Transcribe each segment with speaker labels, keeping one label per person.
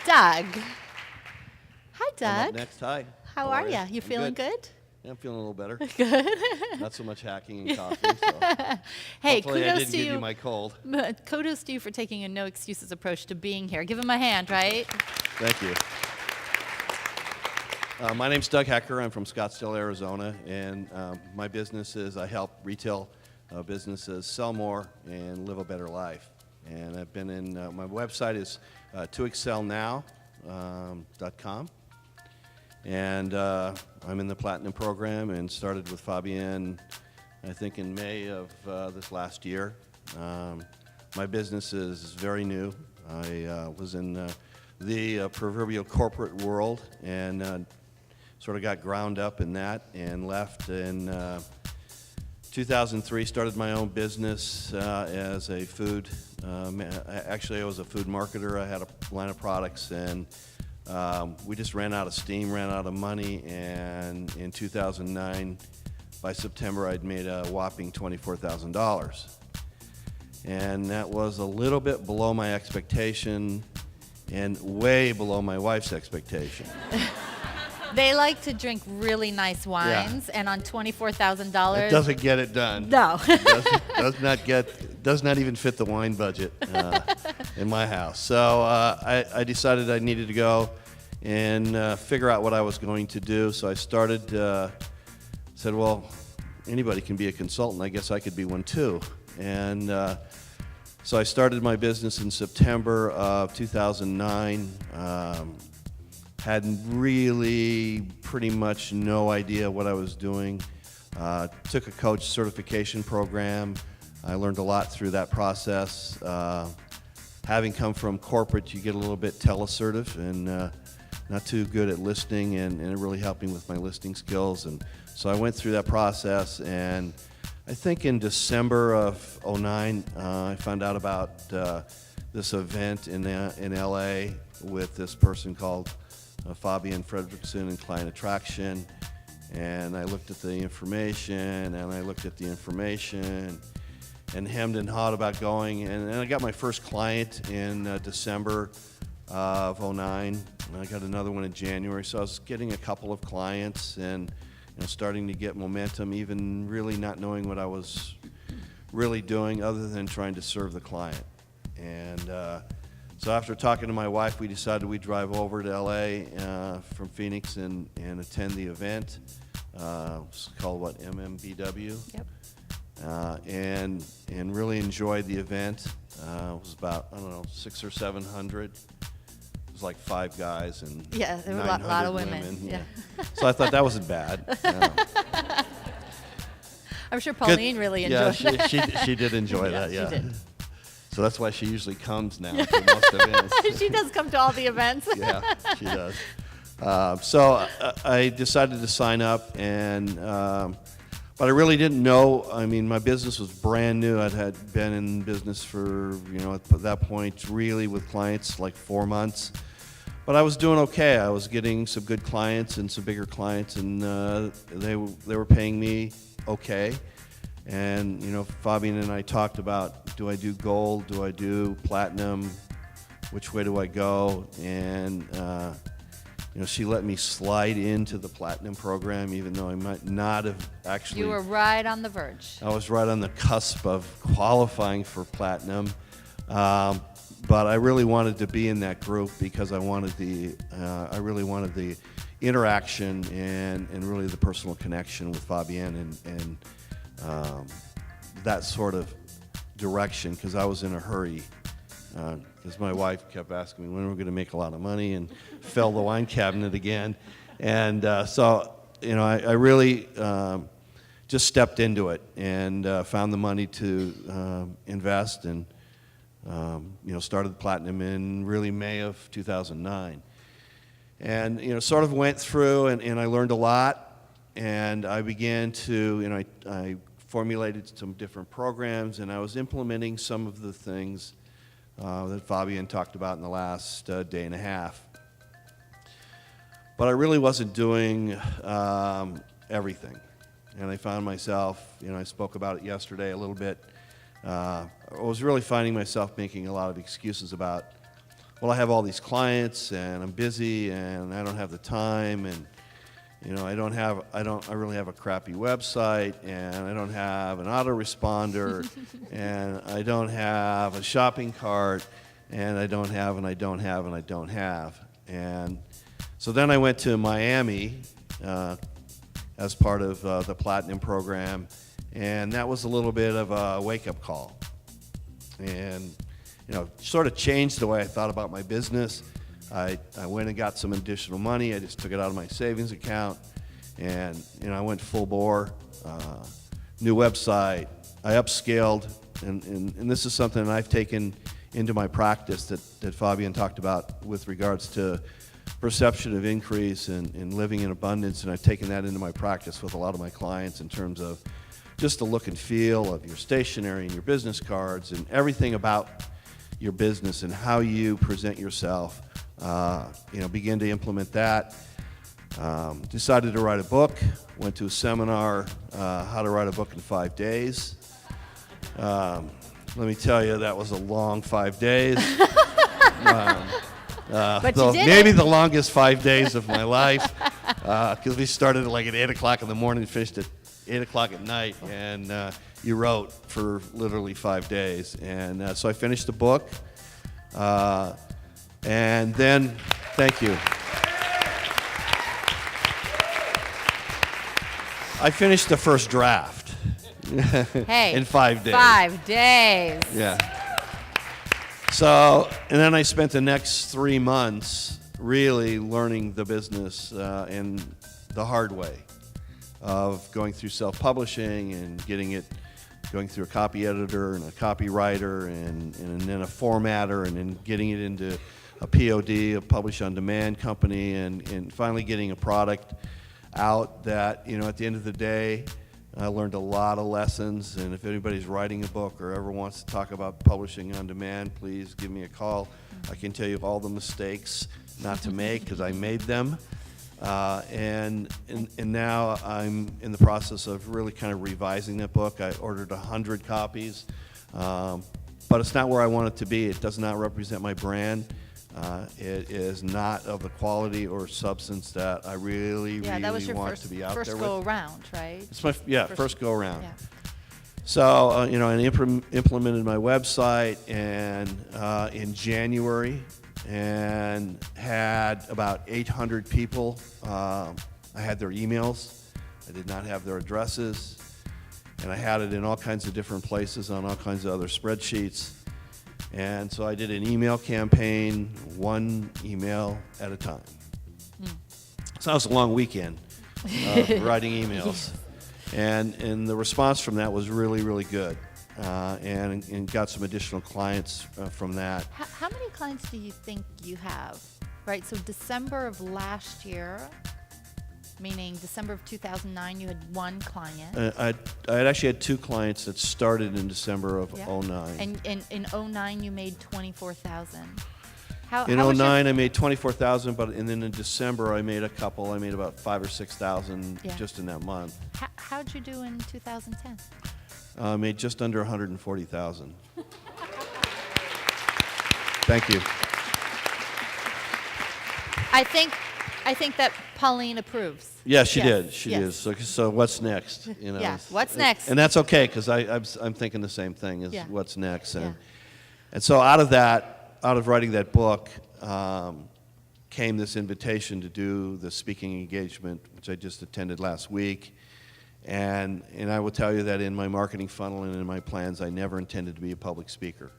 Speaker 1: Doug. Hi,
Speaker 2: I'm
Speaker 1: Doug.
Speaker 2: up next. Hi.
Speaker 1: How are you?
Speaker 2: I'm
Speaker 1: You feeling good?
Speaker 2: Yeah, I'm feeling a little better.
Speaker 1: Good.
Speaker 2: Not so much hacking and coughing. So
Speaker 1: Hey,
Speaker 2: hopefully I
Speaker 1: kudos
Speaker 2: didn't
Speaker 1: to
Speaker 2: give
Speaker 1: you.
Speaker 2: you my cold.
Speaker 1: Kudos to you for taking a no excuses approach to being here. Give him a hand, right?
Speaker 2: Thank you. My name's Doug Hecker. I'm from Scottsdale, Arizona, and my business is I help retail businesses sell more and live a better life. And I've been in, my website is toexcelnow.com. And I'm in the Platinum program and started with Fabienne, I think, in May of this last year. My business is very new. I was in the proverbial corporate world and sort of got ground up in that and left in 2003, started my own business as a food, actually I was a food marketer. I had a line of products, and we just ran out of steam, ran out of money, and in 2009, by September, I'd made a whopping $24,000. And that was a little bit below my expectation and way below my wife's expectation.
Speaker 1: They like to drink really nice wines, and on $24,000.
Speaker 2: It doesn't get it done.
Speaker 1: No.
Speaker 2: does not even fit the wine budget in my house. So I decided I needed to go and figure out what I was going to do. So I started, said, well, anybody can be a consultant. I guess I could be one too. And so I started my business in September of 2009. Had really pretty much no idea what I was doing. Took a coach certification program. I learned a lot through that process. Having come from corporate, you get a little bit teleassertive and not too good at listening, and it really helped me with my listening skills. And so I went through that process, and I think in December of '09, I found out about this event in LA with this person called Fabienne Fredrickson and Client Attraction, and I looked at the information, and hemmed and hawed about going, and I got my first client in December of '09, and I got another one in January, so I was getting a couple of clients and starting to get momentum, even really not knowing what I was really doing other than trying to serve the client. And so after talking to my wife, we decided we'd drive over to LA from Phoenix and attend the event. It's called, MMBW?
Speaker 1: Yep.
Speaker 2: And really enjoyed the event. It was about, 600 or 700. It was like 5 guys and
Speaker 1: Yeah, there were a
Speaker 2: 900
Speaker 1: lot of women. Yeah.
Speaker 2: So I thought that wasn't bad.
Speaker 1: I'm sure Pauline really enjoyed that.
Speaker 2: Yeah, she did enjoy that, yeah.
Speaker 1: She did.
Speaker 2: So that's why she usually comes now to most events.
Speaker 1: She does come to all the events.
Speaker 2: Yeah, she does. So I decided to sign up, and but I really didn't know. I mean, my business was brand new. Had been in business for, at that point, really with clients, like 4 months. But I was doing okay. I was getting some good clients and some bigger clients, and they were paying me okay. And Fabienne and I talked about, do I do gold? Do I do platinum? Which way do I go? And she let me slide into the platinum program, even though I might not have actually.
Speaker 1: You were right on the verge.
Speaker 2: I was right on the cusp of qualifying for platinum, but I really wanted to be in that group because I really wanted the interaction and really the personal connection with Fabienne and that sort of direction, because I was in a hurry. Because my wife kept asking me when we were going to make a lot of money and fill the wine cabinet again. And so, I really just stepped into it and found the money to invest and, started Platinum in really May of 2009. And, sort of went through and I learned a lot, and I began to, I formulated some different programs, and I was implementing some of the things that Fabienne talked about in the last day and a half. But I really wasn't doing everything. And I found myself, I spoke about it yesterday a little bit, I was really finding myself making a lot of excuses about well, I have all these clients and I'm busy and I don't have the time, and I really have a crappy website, and I don't have an autoresponder, and I don't have a shopping cart, and I don't have. And so then I went to Miami as part of the Platinum program, and that was a little bit of a wake-up call. And, sort of changed the way I thought about my business. I went and got some additional money. I just took it out of my savings account, and I went full bore. New website. I upscaled, and this is something that I've taken into my practice that Fabienne talked about with regards to perception of increase and living in abundance, and I've taken that into my practice with a lot of my clients in terms of just the look and feel of your stationery and your business cards and everything about your business and how you present yourself. Begin to implement that. Decided to write a book. Went to a seminar, how to write a book in 5 days. Let me tell you, that was a long 5 days.
Speaker 1: But
Speaker 2: so
Speaker 1: you did
Speaker 2: maybe
Speaker 1: it.
Speaker 2: the longest 5 days of my life, because we started at 8 o'clock in the morning and finished at 8 o'clock at night, and you wrote for literally 5 days. And so I finished the book, and then, thank you. I finished the first draft
Speaker 1: Hey,
Speaker 2: in 5 days.
Speaker 1: 5 days.
Speaker 2: Yeah. So, and then I spent the next 3 months really learning the business in the hard way of going through self-publishing and going through a copy editor and a copywriter and then a formatter, and then getting it into a POD, a publish on demand company, and finally getting a product out that, at the end of the day, I learned a lot of lessons. And if anybody's writing a book or ever wants to talk about publishing on demand, please give me a call. I can tell you all the mistakes not to make, because I made them. And now I'm in the process of really kind of revising that book. I ordered 100 copies, but it's not where I want it to be. It does not represent my brand. It is not of the quality or substance that I really
Speaker 1: That was your
Speaker 2: want to be out
Speaker 1: first
Speaker 2: there
Speaker 1: go
Speaker 2: with.
Speaker 1: around, right?
Speaker 2: It's my first go around.
Speaker 1: Yeah.
Speaker 2: So I implemented my website in January, and had about 800 people. I had their emails. I did not have their addresses, and I had it in all kinds of different places on all kinds of other spreadsheets. And so I did an email campaign, one email at a time. So that was a long weekend writing emails. And the response from that was really, really good. And got some additional clients from that.
Speaker 1: How many clients do you think you have? Right, so December of last year, meaning December of 2009, you had one client.
Speaker 2: I had actually had 2 clients that started in December of
Speaker 1: Yeah.
Speaker 2: 09.
Speaker 1: And in 09, you made 24,000.
Speaker 2: In 09, I made 24,000, and then in December, I made a couple. I made about 5,000 or 6,000 just in that month.
Speaker 1: How'd you do in 2010?
Speaker 2: I made just under 140,000. Thank you.
Speaker 1: I think that Pauline approves.
Speaker 2: Yeah, she
Speaker 1: Yes,
Speaker 2: did. She
Speaker 1: yes.
Speaker 2: did. So what's next?
Speaker 1: Yeah, what's next?
Speaker 2: And that's okay, because I'm thinking the same thing as
Speaker 1: Yeah.
Speaker 2: what's next.
Speaker 1: Yeah.
Speaker 2: And so out of writing that book, came this invitation to do the speaking engagement, which I just attended last week. And I will tell you that in my marketing funnel and in my plans, I never intended to be a public speaker.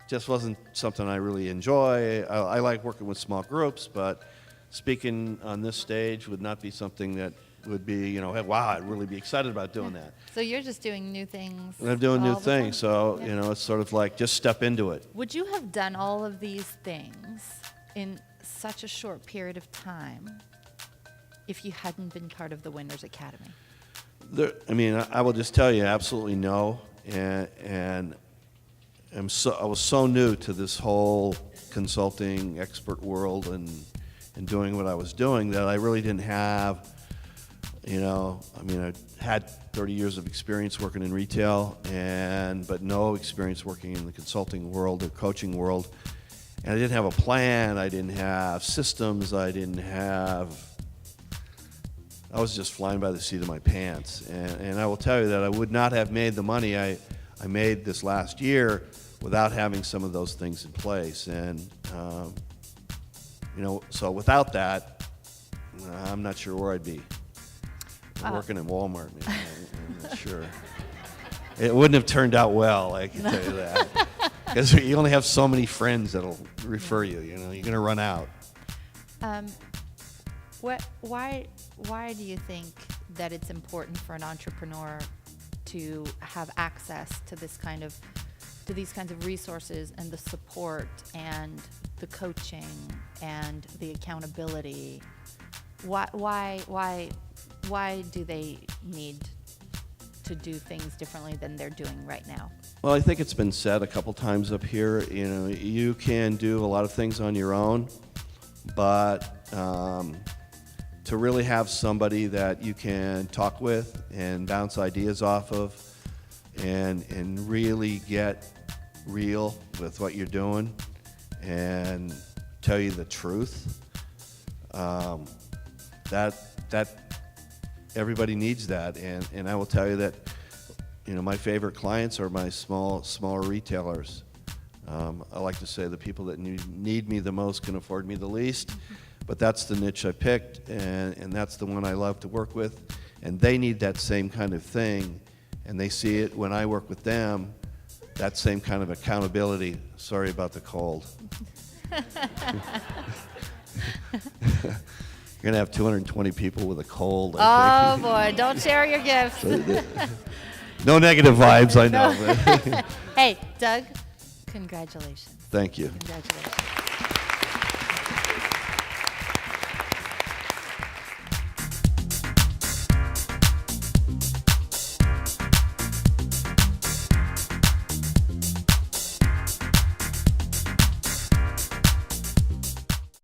Speaker 2: Just wasn't something I really enjoy. I like working with small groups, but speaking on this stage would not be something that would be, hey, wow, I'd really be excited about doing that.
Speaker 1: So you're just doing new things.
Speaker 2: And I'm doing new
Speaker 1: all the time?
Speaker 2: things, so,
Speaker 1: Yeah.
Speaker 2: it's sort of like just step into it.
Speaker 1: Would you have done all of these things in such a short period of time if you hadn't been part of the Winners Academy?
Speaker 2: I will just tell you, absolutely no. And I was so new to this whole consulting expert world and doing what I was doing that I really didn't have, I had 30 years of experience working in retail, but no experience working in the consulting world or coaching world. And I didn't have a plan, I didn't have systems, I was just flying by the seat of my pants. And I will tell you that I would not have made the money I made this last year without having some of those things in place. And, so without that, I'm not sure where I'd be. Working at Walmart, maybe. I'm not sure. It wouldn't have turned out well, I can tell you that. Because you only have so many friends that'll refer you, you're going to run out.
Speaker 1: Why do you think that it's important for an entrepreneur to have access to these kinds of resources and the support and the coaching and the accountability? Why do they need to do things differently than they're doing right now?
Speaker 2: Well, I think it's been said a couple times up here, you can do a lot of things on your own, but to really have somebody that you can talk with and bounce ideas off of and really get real with what you're doing and tell you the truth, that everybody needs that. And I will tell you that my favorite clients are my smaller retailers. I like to say the people that need me the most can afford me the least, but that's the niche I picked, and that's the one I love to work with. And they need that same kind of thing, and they see it when I work with them, that same kind of accountability. Sorry about the cold. You're going to have 220 people with a cold.
Speaker 1: Oh, boy, don't share your gifts.
Speaker 2: No negative vibes, I know.
Speaker 1: Hey, Doug, congratulations.
Speaker 2: Thank you.
Speaker 1: Congratulations.